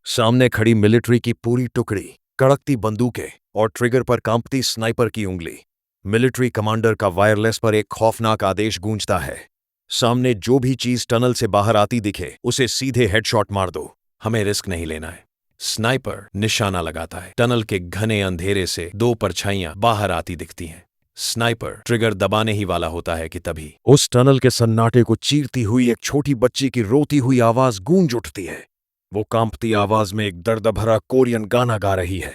सामने खड़ी मिलिट्री की पूरी टुकड़ी, कड़कती बंदूकें और ट्रिगर पर कांपती स्नाइपर की उंगली। मिलिट्री कमांडर का वायरलेस पर एक खौफनाक आदेश गूंजता है। सामने जो भी चीज टनल से बाहर आती दिखे उसे सीधे हेडशॉट मार दो। हमें रिस्क नहीं लेना है। स्नाइपर निशाना लगाता है। टनल के घने अंधेरे से दो परछाइयां बाहर आती दिखती हैं। स्नाइपर ट्रिगर दबाने ही वाला होता है कि तभी उस टनल के सन्नाटे को चीरती हुई एक छोटी बच्ची की रोती हुई आवाज गूंज उठती है। वो कांपती आवाज में एक दर्द भरा कोरियन गाना गा रही है।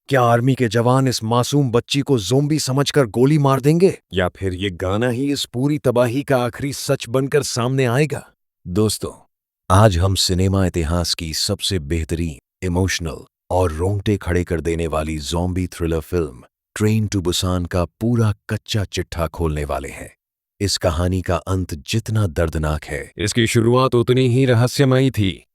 क्या आर्मी के जवान इस मासूम बच्ची को ज़ोंबी समझकर गोली मार देंगे, या फिर ये गाना ही इस पूरी तबाही का आखिरी सच बनकर सामने आएगा? दोस्तों, आज हम सिनेमा इतिहास की सबसे बेहतरीन, इमोशनल और रोंगटे खड़े कर देने वाली zombie thriller film train to Busan का पूरा कच्चा चिट्ठा खोलने वाले हैं। इस कहानी का अंत जितना दर्दनाक है, इसकी शुरुआत उतनी ही रहस्यमयी थी।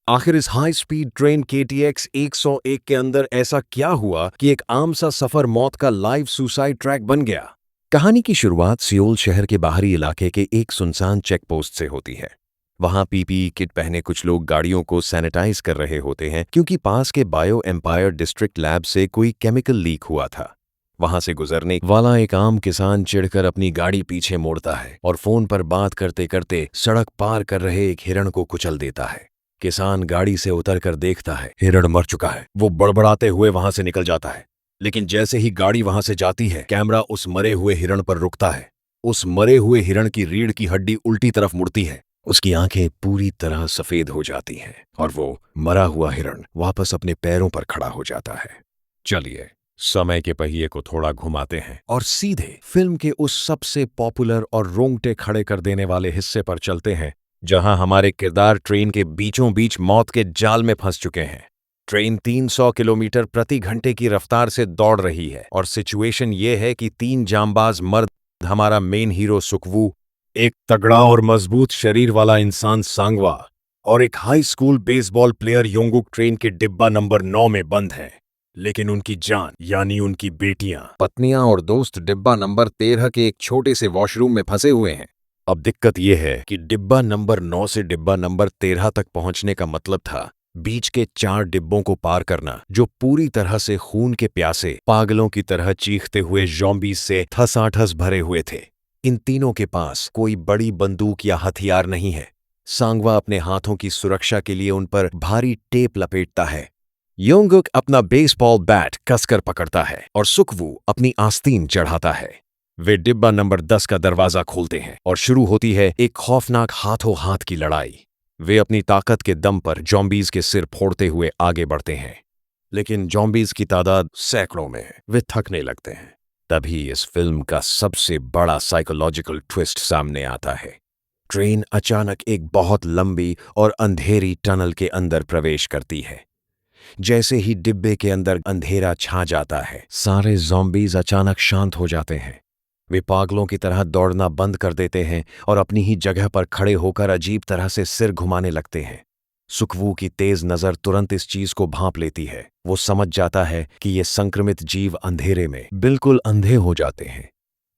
आखिर इस हाई स्पीड ट्रेन KTX 101 के अंदर ऐसा क्या हुआ कि एक आम सा सफर मौत का लाइव सुसाइड ट्रैक बन गया? कहानी की शुरुआत सियोल शहर के बाहरी इलाके के एक सुनसान चेक पोस्ट से होती है। वहां PPE किट पहने कुछ लोग गाड़ियों को सैनिटाइज कर रहे होते हैं क्योंकि पास के बायो एम्पायर डिस्ट्रिक्ट लैब से कोई केमिकल लीक हुआ था। वहां से गुजरने वाला एक आम किसान चिढ़कर अपनी गाड़ी पीछे मोड़ता है और फोन पर बात करते करते सड़क पार कर रहे एक हिरण को कुचल देता है। किसान गाड़ी से उतरकर देखता है, हिरण मर चुका है। वो बड़बड़ाते हुए वहां से निकल जाता है, लेकिन जैसे ही गाड़ी वहां से जाती है, कैमरा उस मरे हुए हिरण पर रुकता है। उस मरे हुए हिरण की रीढ़ की हड्डी उल्टी तरफ मुड़ती है। उसकी आंखें पूरी तरह सफेद हो जाती हैं और वो मरा हुआ हिरण वापस अपने पैरों पर खड़ा हो जाता है। चलिए, समय के पहिए को थोड़ा घुमाते हैं और सीधे फिल्म के उस सबसे पॉपुलर और रोंगटे खड़े कर देने वाले हिस्से पर चलते हैं जहां हमारे किरदार ट्रेन के बीचों बीच मौत के जाल में फंस चुके हैं। ट्रेन 300 किलोमीटर प्रति घंटे की रफ्तार से दौड़ रही है और सिचुएशन ये है कि 3 जांबाज मर्द, हमारा मेन हीरो सुकवू, एक तगड़ा और मजबूत शरीर वाला इंसान सांगवा और एक high school baseball player Yongguk train के डिब्बा नंबर 9 में बंद हैं। लेकिन उनकी जान यानी उनकी बेटियां, पत्नियां और दोस्त डिब्बा नंबर 13 के एक छोटे से वॉशरूम में फंसे हुए हैं। अब दिक्कत यह है कि डिब्बा नंबर 9 से डिब्बा नंबर 13 तक पहुंचने का मतलब था बीच के 4 डिब्बों को पार करना, जो पूरी तरह से खून के प्यासे पागलों की तरह चीखते हुए ज़ॉम्बीज़ से ठसाठस भरे हुए थे। इन तीनों के पास कोई बड़ी बंदूक या हथियार नहीं है। सांगवा अपने हाथों की सुरक्षा के लिए उन पर भारी टेप लपेटता है। योंगुक अपना बेसबॉल बैट कसकर पकड़ता है और सुकवू अपनी आस्तीन चढ़ाता है। वे डिब्बा नंबर 10 का दरवाजा खोलते हैं और शुरू होती है एक खौफनाक हाथों हाथ की लड़ाई। वे अपनी ताकत के दम पर ज़ॉम्बीज़ के सिर फोड़ते हुए आगे बढ़ते हैं, लेकिन ज़ॉम्बीज़ की तादाद सैकड़ों में है। वे थकने लगते हैं। तभी इस फिल्म का सबसे बड़ा साइकोलॉजिकल ट्विस्ट सामने आता है। ट्रेन अचानक एक बहुत लंबी और अंधेरी टनल के अंदर प्रवेश करती है। जैसे ही डिब्बे के अंदर अंधेरा छा जाता है, सारे ज़ॉम्बीज़ अचानक शांत हो जाते हैं। वे पागलों की तरह दौड़ना बंद कर देते हैं और अपनी ही जगह पर खड़े होकर अजीब तरह से सिर घुमाने लगते हैं। सुकवू की तेज नजर तुरंत इस चीज को भांप लेती है। वो समझ जाता है कि ये संक्रमित जीव अंधेरे में बिल्कुल अंधे हो जाते हैं।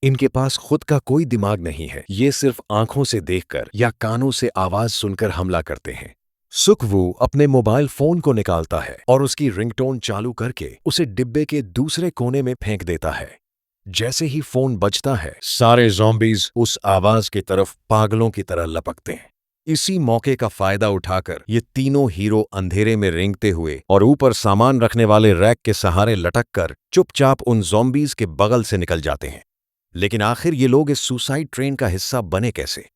इनके पास खुद का कोई दिमाग नहीं है। ये सिर्फ आंखों से देखकर या कानों से आवाज सुनकर हमला करते हैं। सुकवू अपने मोबाइल फोन को निकालता है और उसकी रिंगटोन चालू करके उसे डिब्बे के दूसरे कोने में फेंक देता है। जैसे ही फोन बजता है, सारे ज़ॉम्बीज़ उस आवाज की तरफ पागलों की तरह लपकते हैं। इसी मौके का फायदा उठाकर ये तीनों हीरो अंधेरे में रेंगते हुए और ऊपर सामान रखने वाले रैक के सहारे लटककर चुपचाप उन ज़ॉम्बीज़ के बगल से निकल जाते हैं। लेकिन आखिर ये लोग इस सुसाइड ट्रेन का हिस्सा बने कैसे?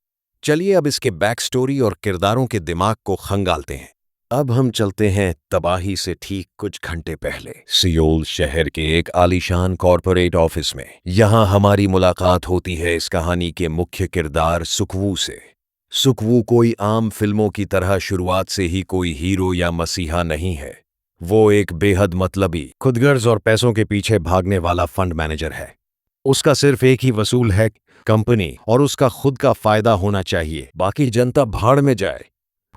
चलिए अब इसके बैक स्टोरी और किरदारों के दिमाग को खंगालते हैं। अब हम चलते हैं तबाही से ठीक कुछ घंटे पहले, सियोल शहर के एक आलीशान कॉरपोरेट ऑफिस में। यहाँ हमारी मुलाकात होती है इस कहानी के मुख्य किरदार सुकवू से। सुकवू कोई आम फिल्मों की तरह शुरुआत से ही कोई हीरो या मसीहा नहीं है। वो एक बेहद मतलबी, खुदगर्ज और पैसों के पीछे भागने वाला फंड मैनेजर है। उसका सिर्फ एक ही वसूल है, कंपनी और उसका खुद का फायदा होना चाहिए, बाकी जनता भाड़ में जाए।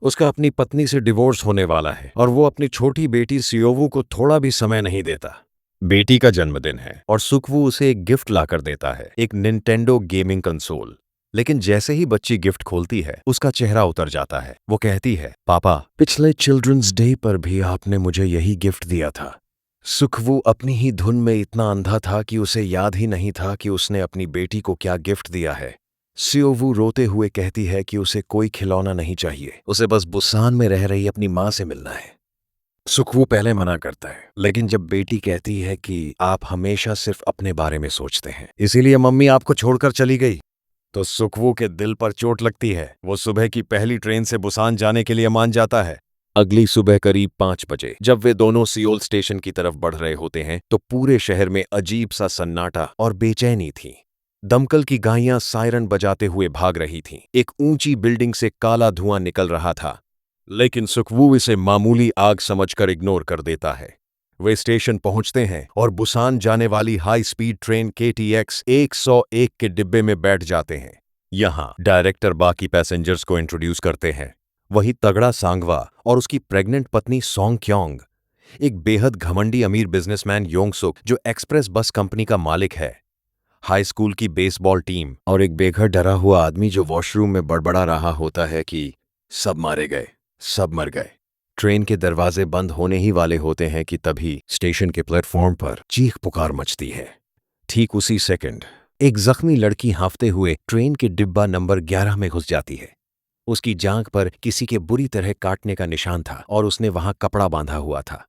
उसका अपनी पत्नी से डिवोर्स होने वाला है और वो अपनी छोटी बेटी सियोवू को थोड़ा भी समय नहीं देता। बेटी का जन्मदिन है और सुकवू उसे एक गिफ्ट लाकर देता है, एक निंटेंडो गेमिंग कंसोल। लेकिन जैसे ही बच्ची गिफ्ट खोलती है उसका चेहरा उतर जाता है। वो कहती है, पापा, पिछले चिल्ड्रंस डे पर भी आपने मुझे यही गिफ्ट दिया था। सुखवू अपनी ही धुन में इतना अंधा था कि उसे याद ही नहीं था कि उसने अपनी बेटी को क्या गिफ्ट दिया है। सियोवू रोते हुए कहती है कि उसे कोई खिलौना नहीं चाहिए, उसे बस बुसान में रह रही अपनी माँ से मिलना है। सुखवू पहले मना करता है, लेकिन जब बेटी कहती है कि आप हमेशा सिर्फ अपने बारे में सोचते हैं, इसीलिए मम्मी आपको छोड़कर चली गई, तो सुखवू के दिल पर चोट लगती है। वो सुबह की पहली ट्रेन से बुसान जाने के लिए मान जाता है। अगली सुबह करीब 5 बजे जब वे दोनों सियोल स्टेशन की तरफ बढ़ रहे होते हैं तो पूरे शहर में अजीब सा सन्नाटा और बेचैनी थी। दमकल की गाड़ियां सायरन बजाते हुए भाग रही थीं। एक ऊंची बिल्डिंग से काला धुआं निकल रहा था, लेकिन सुखवू इसे मामूली आग समझकर इग्नोर कर देता है। वे स्टेशन पहुंचते हैं और बुसान जाने वाली हाई स्पीड ट्रेन KTX 101 के डिब्बे में बैठ जाते हैं। यहाँ डायरेक्टर बाकी पैसेंजर्स को इंट्रोड्यूस करते हैं। वही तगड़ा सांगवा और उसकी प्रेग्नेंट पत्नी सोंग क्योंग, एक बेहद घमंडी अमीर बिजनेसमैन योंगसुक जो एक्सप्रेस बस कंपनी का मालिक है, हाई स्कूल की बेसबॉल टीम और एक बेघर डरा हुआ आदमी जो वॉशरूम में बड़बड़ा रहा होता है कि सब मारे गए, सब मर गए। ट्रेन के दरवाजे बंद होने ही वाले होते हैं कि तभी स्टेशन के प्लेटफॉर्म पर चीख पुकार मचती है। ठीक उसी सेकंड एक जख्मी लड़की हांफते हुए ट्रेन के डिब्बा नंबर 11 में घुस जाती है। उसकी जांघ पर किसी के बुरी तरह काटने का निशान था और उसने वहां कपड़ा बांधा हुआ था।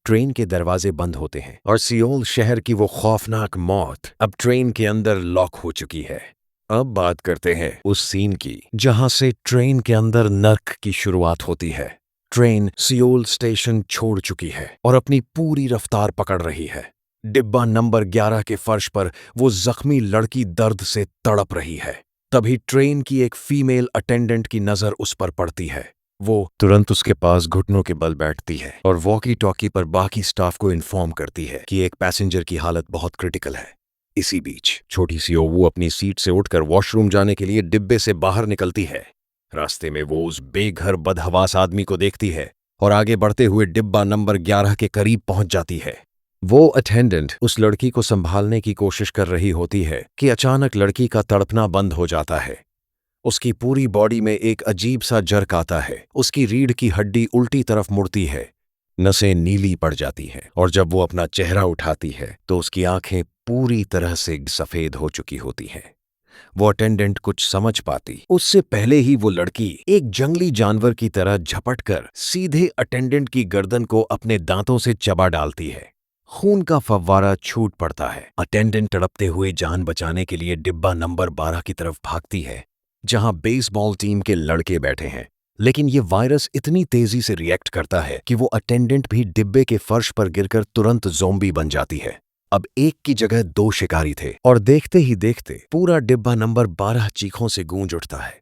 ट्रेन के दरवाजे बंद होते हैं और सियोल शहर की वो खौफनाक मौत अब ट्रेन के अंदर लॉक हो चुकी है। अब बात करते हैं उस सीन की जहां से ट्रेन के अंदर नर्क की शुरुआत होती है। ट्रेन सियोल स्टेशन छोड़ चुकी है और अपनी पूरी रफ्तार पकड़ रही है। डिब्बा नंबर 11 के फर्श पर वो जख्मी लड़की दर्द से तड़प रही है। तभी ट्रेन की एक फीमेल अटेंडेंट की नजर उस पर पड़ती है। वो तुरंत उसके पास घुटनों के बल बैठती है और वॉकी टॉकी पर बाकी स्टाफ को इन्फॉर्म करती है कि एक पैसेंजर की हालत बहुत क्रिटिकल है। इसी बीच छोटी सी ओवू अपनी सीट से उठकर वॉशरूम जाने के लिए डिब्बे से बाहर निकलती है। रास्ते में वो उस बेघर बदहवास आदमी को देखती है और आगे बढ़ते हुए डिब्बा नंबर 11 के करीब पहुंच जाती है। वो अटेंडेंट उस लड़की को संभालने की कोशिश कर रही होती है कि अचानक लड़की का तड़पना बंद हो जाता है। उसकी पूरी बॉडी में एक अजीब सा जर्क आता है। उसकी रीढ़ की हड्डी उल्टी तरफ मुड़ती है, नसें नीली पड़ जाती हैं और जब वो अपना चेहरा उठाती है तो उसकी आंखें पूरी तरह से सफेद हो चुकी होती हैं। वो अटेंडेंट कुछ समझ पाती उससे पहले ही वो लड़की एक जंगली जानवर की तरह झपटकर सीधे अटेंडेंट की गर्दन को अपने दांतों से चबा डालती है। खून का फव्वारा छूट पड़ता है। अटेंडेंट तड़पते हुए जान बचाने के लिए डिब्बा नंबर 12 की तरफ भागती है जहां बेसबॉल टीम के लड़के बैठे हैं, लेकिन ये वायरस इतनी तेजी से रिएक्ट करता है कि वो अटेंडेंट भी डिब्बे के फर्श पर गिरकर तुरंत ज़ॉम्बी बन जाती है। अब एक की जगह 2 शिकारी थे और देखते ही देखते पूरा डिब्बा नंबर 12 चीखों से गूंज उठता है।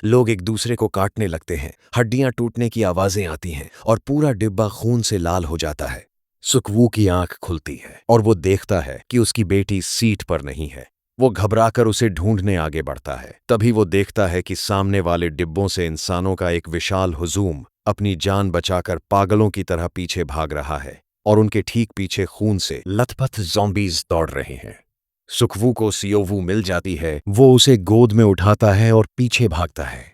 लोग एक दूसरे को काटने लगते हैं, हड्डियां टूटने की आवाजें आती हैं और पूरा डिब्बा खून से लाल हो जाता है। सुखवू की आंख खुलती है और वो देखता है कि उसकी बेटी सीट पर नहीं है। वो घबराकर उसे ढूंढने आगे बढ़ता है। तभी वो देखता है कि सामने वाले डिब्बों से इंसानों का एक विशाल हुजूम अपनी जान बचाकर पागलों की तरह पीछे भाग रहा है और उनके ठीक पीछे खून से लथपथ ज़ॉम्बीज दौड़ रहे हैं। सुखवू को सियोवू मिल जाती है। वो उसे गोद में उठाता है और पीछे भागता है।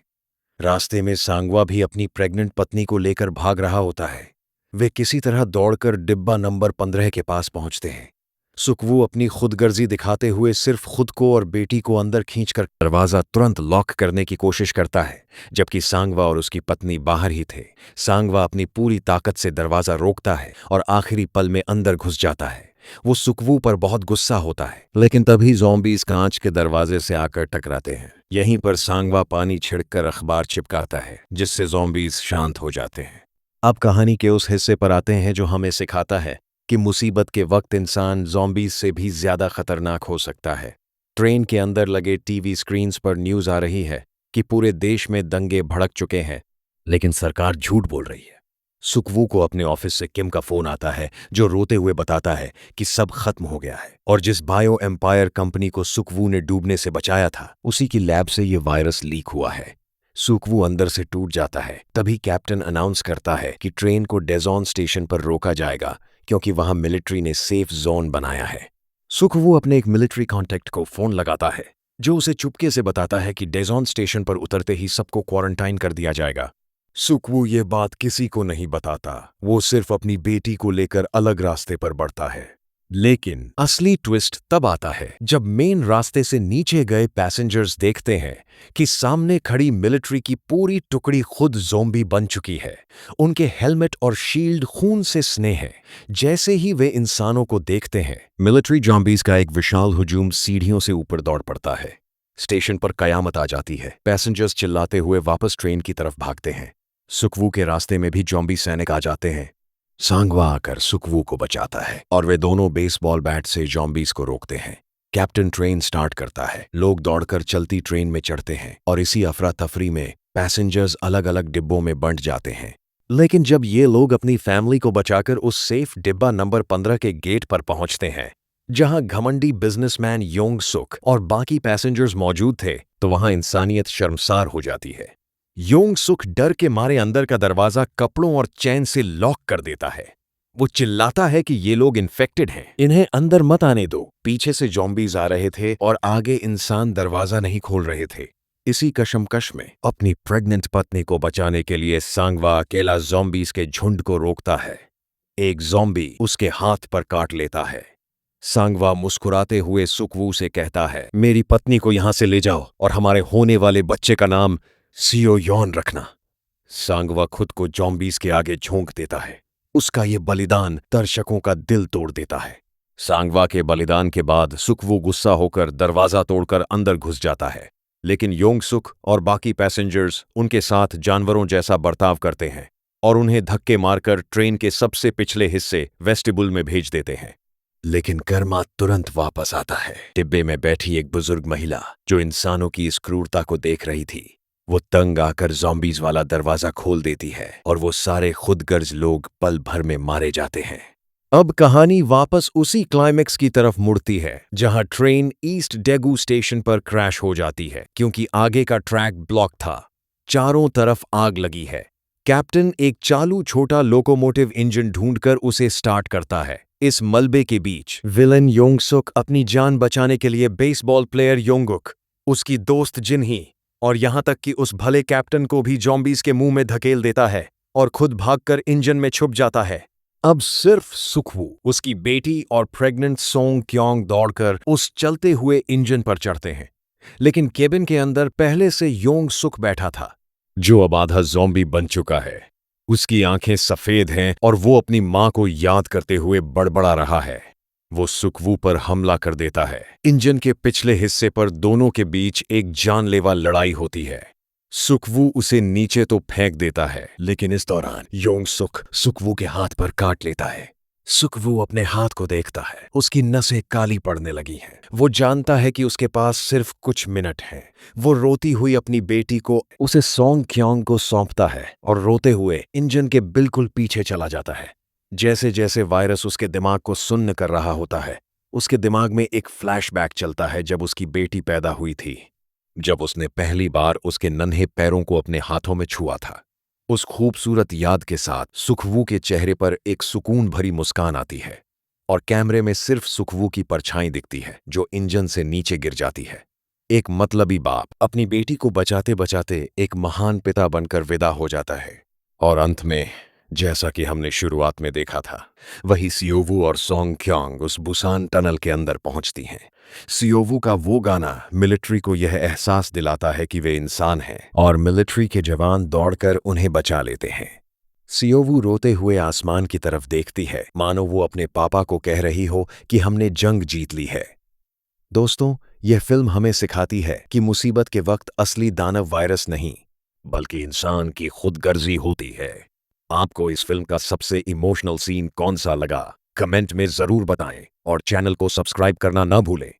रास्ते में सांगवा भी अपनी प्रेग्नेंट पत्नी को लेकर भाग रहा होता है। वे किसी तरह दौड़कर डिब्बा नंबर 15 के पास पहुंचते हैं। सुखवू अपनी खुदगर्जी दिखाते हुए सिर्फ खुद को और बेटी को अंदर खींचकर दरवाजा तुरंत लॉक करने की कोशिश करता है, जबकि सांगवा और उसकी पत्नी बाहर ही थे। सांगवा अपनी पूरी ताकत से दरवाजा रोकता है और आखिरी पल में अंदर घुस जाता है। वो सुखवू पर बहुत गुस्सा होता है, लेकिन तभी ज़ॉम्बीज़ कांच के दरवाजे से आकर टकराते हैं। यहीं पर सांगवा पानी छिड़ककर अखबार चिपकाता है, जिससे ज़ॉम्बीज़ शांत हो जाते हैं। अब कहानी के उस हिस्से पर आते हैं जो हमें सिखाता है कि मुसीबत के वक्त इंसान ज़ॉम्बीज़ से भी ज़्यादा खतरनाक हो सकता है। ट्रेन के अंदर लगे टीवी स्क्रीन्स पर न्यूज़ आ रही है कि पूरे देश में दंगे भड़क चुके हैं, लेकिन सरकार झूठ बोल रही है। सुखवू को अपने ऑफिस से किम का फोन आता है जो रोते हुए बताता है कि सब खत्म हो गया है और जिस बायो एम्पायर कंपनी को सुखवू ने डूबने से बचाया था उसी की लैब से ये वायरस लीक हुआ है। सुखवू अंदर से टूट जाता है। तभी कैप्टन अनाउंस करता है कि ट्रेन को डेजॉन स्टेशन पर रोका जाएगा क्योंकि वहां मिलिट्री ने सेफ जोन बनाया है। सुखवू अपने एक मिलिट्री कॉन्टैक्ट को फोन लगाता है जो उसे चुपके से बताता है कि डेजॉन स्टेशन पर उतरते ही सबको क्वारंटाइन कर दिया जाएगा। सुकवू ये बात किसी को नहीं बताता, वो सिर्फ अपनी बेटी को लेकर अलग रास्ते पर बढ़ता है। लेकिन असली ट्विस्ट तब आता है जब मेन रास्ते से नीचे गए पैसेंजर्स देखते हैं कि सामने खड़ी मिलिट्री की पूरी टुकड़ी खुद ज़ोंबी बन चुकी है। उनके हेलमेट और शील्ड खून से सने हैं। जैसे ही वे इंसानों को देखते हैं, मिलिट्री ज़ॉम्बीज का एक विशाल हुजूम सीढ़ियों से ऊपर दौड़ पड़ता है। स्टेशन पर कयामत आ जाती है। पैसेंजर्स चिल्लाते हुए वापस ट्रेन की तरफ भागते हैं। सुकवू के रास्ते में भी ज़ॉम्बी सैनिक आ जाते हैं। सांगवा आकर सुकवू को बचाता है और वे दोनों बेसबॉल बैट से ज़ॉम्बीज को रोकते हैं। कैप्टन ट्रेन स्टार्ट करता है। लोग दौड़कर चलती ट्रेन में चढ़ते हैं और इसी अफरा तफरी में पैसेंजर्स अलग अलग डिब्बों में बंट जाते हैं। लेकिन जब ये लोग अपनी फैमिली को बचाकर उस सेफ डिब्बा नंबर 15 के गेट पर पहुंचते हैं, जहां घमंडी बिजनेसमैन योंग सुक और बाकी पैसेंजर्स मौजूद थे, तो वहां इंसानियत शर्मसार हो जाती है। योंग सुक डर के मारे अंदर का दरवाजा कपड़ों और चैन से लॉक कर देता है। वो चिल्लाता है कि ये लोग इन्फेक्टेड हैं, इन्हें अंदर मत आने दो। पीछे से ज़ॉम्बीज आ रहे थे और आगे इंसान दरवाजा नहीं खोल रहे थे। इसी कशमकश में अपनी प्रेग्नेंट पत्नी को बचाने के लिए सांगवा अकेला ज़ॉम्बीज के झुंड को रोकता है। एक ज़ॉम्बी उसके हाथ पर काट लेता है। सांगवा मुस्कुराते हुए सुकवू से कहता है, मेरी पत्नी को यहां से ले जाओ और हमारे होने वाले बच्चे का नाम सियो यॉन रखना। सांगवा खुद को ज़ॉम्बीज के आगे झोंक देता है। उसका ये बलिदान दर्शकों का दिल तोड़ देता है। सांगवा के बलिदान के बाद सुकवू गुस्सा होकर दरवाजा तोड़कर अंदर घुस जाता है। लेकिन योंग सुक और बाकी पैसेंजर्स उनके साथ जानवरों जैसा बर्ताव करते हैं और उन्हें धक्के मारकर ट्रेन के सबसे पिछले हिस्से वेस्टिबुल में भेज देते हैं। लेकिन कर्मा तुरंत वापस आता है। डिब्बे में बैठी एक बुजुर्ग महिला जो इंसानों की इस क्रूरता को देख रही थी, वो तंग आकर ज़ॉम्बीज वाला दरवाजा खोल देती है और वो सारे खुदगर्ज लोग पल भर में मारे जाते हैं। अब कहानी वापस उसी क्लाइमेक्स की तरफ मुड़ती है जहां ट्रेन ईस्ट डेगू स्टेशन पर क्रैश हो जाती है क्योंकि आगे का ट्रैक ब्लॉक था। चारों तरफ आग लगी है। कैप्टन एक चालू छोटा लोकोमोटिव इंजन ढूंढकर उसे स्टार्ट करता है। इस मलबे के बीच विलन योंग सुक अपनी जान बचाने के लिए बेसबॉल प्लेयर योंगुक, उसकी दोस्त जिनही और यहां तक कि उस भले कैप्टन को भी ज़ॉम्बीज के मुंह में धकेल देता है और खुद भागकर इंजन में छुप जाता है। अब सिर्फ सुकवू, उसकी बेटी और प्रेग्नेंट सोंग क्योंग दौड़कर उस चलते हुए इंजन पर चढ़ते हैं। लेकिन केबिन के अंदर पहले से योंग सुक बैठा था, जो अब आधा ज़ॉम्बी बन चुका है। उसकी आंखें सफेद हैं और वो अपनी मां को याद करते हुए बड़बड़ा रहा है। वो सुकवू पर हमला कर देता है। इंजन के पिछले हिस्से पर दोनों के बीच एक जानलेवा लड़ाई होती है। सुकवू उसे नीचे तो फेंक देता है, लेकिन इस दौरान योंग सुक सुकवू के हाथ पर काट लेता है। सुकवू अपने हाथ को देखता है। उसकी नसें काली पड़ने लगी हैं। वो जानता है कि उसके पास सिर्फ कुछ मिनट हैं। वो रोती हुई अपनी बेटी को उसे सोंग क्योंग को सौंपता है और रोते हुए इंजन के बिल्कुल पीछे चला जाता है। जैसे जैसे वायरस उसके दिमाग को सुन्न कर रहा होता है, उसके दिमाग में एक फ्लैशबैक चलता है जब उसकी बेटी पैदा हुई थी, जब उसने पहली बार उसके नन्हे पैरों को अपने हाथों में छुआ था। उस खूबसूरत याद के साथ सुकवू के चेहरे पर एक सुकून भरी मुस्कान आती है और कैमरे में सिर्फ सुकवू की परछाई दिखती है जो इंजन से नीचे गिर जाती है। एक मतलबी बाप अपनी बेटी को बचाते बचाते एक महान पिता बनकर विदा हो जाता है। और अंत में, जैसा कि हमने शुरुआत में देखा था, वही सियोवू और सोंग क्योंग उस बुसान टनल के अंदर पहुंचती हैं। सियोवू का वो गाना मिलिट्री को यह एहसास दिलाता है कि वे इंसान हैं और मिलिट्री के जवान दौड़कर उन्हें बचा लेते हैं। सियोवू रोते हुए आसमान की तरफ देखती है, मानो वो अपने पापा को कह रही हो कि हमने जंग जीत ली है। दोस्तों, यह फिल्म हमें सिखाती है कि मुसीबत के वक्त असली दानव वायरस नहीं, बल्कि इंसान की खुदगर्जी होती है। आपको इस फिल्म का सबसे इमोशनल सीन कौन सा लगा, कमेंट में जरूर बताएं और चैनल को सब्सक्राइब करना ना भूलें।